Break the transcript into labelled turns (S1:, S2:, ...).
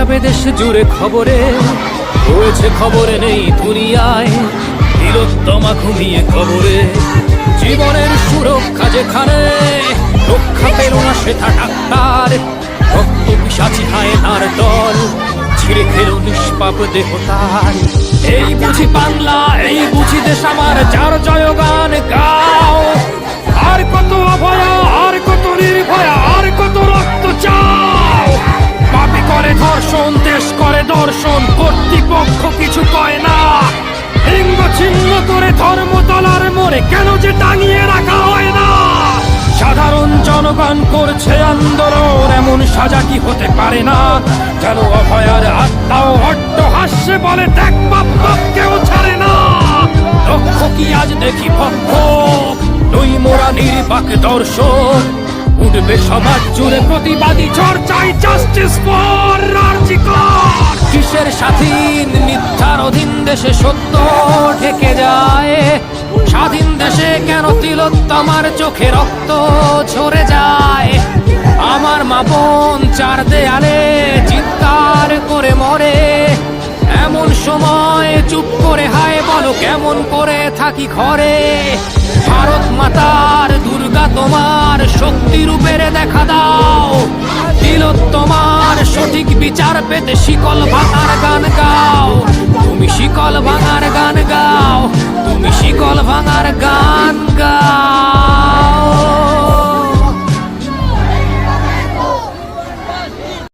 S1: যাবে দেশ জুড়ে খবরে, হয়েছে খবরে নেই দুনিয়ায়, তিলোত্তমা ঘুমিয়ে খবরে। জীবনের সুরক্ষা যেখানে, রক্ষা পেল না সেটা ডাক্তার, রক্ত পিশাচি হায়নার দল ছিঁড়ে খেল নিষ্পাপ দেহ তার। এই বুঝি বাংলা, এই বুঝি দেশ আমার, যার জয়গান গাও। আর কত অভয়া, আর কত নির্ভয়া, আর কত রক্ত চাও। পাপি করে ধর্ষণ, দেশ করে দর্শন, কর্তৃপক্ষ কিছু কয় না। লিঙ্গ ছিন্ন করে ধর্মতলার মোড়ে কেন যে টাঙিয়ে রাখা হয় না। সাধারণ জনগণ করছে আন্দোলন, এমন সাজা কি হতে পারে না। যেন অভয়ার আত্মাও অট্ট হাস্যে বলে, দেখ বাপ বাপ কেউ ছাড়ে না। লক্ষ কি আজ দেখি ভক্ষক, নই মোরা নির্বাক দর্শক। উঠবে সমাজ জুড়ে প্রতিবাদী চর্চায়, জাস্টিস ফর আরজি কর। কিসের স্বাধীন, মিথ্যার অধীন দেশে সত্য ঢেকে যায়। স্বাধীন দেশে কেন তিলোত্তমার চোখে রক্ত ঝরে যায়। আমার মা বোন চার দেয়ালে চিৎকার করে মরে, এমন সময় চুপ করে হায় বলো কেমন করে থাকি ঘরে। ভারত মাতার, দুর্গা তোমার শক্তি রূপের দেখা দাও। তিলোত্তমার সঠিক বিচার পেতে শিকল ভাঙার গান গাও। তুমি শিকল ভাঙার গান গাও, তুমি শিকল ভাঙার গান গাও।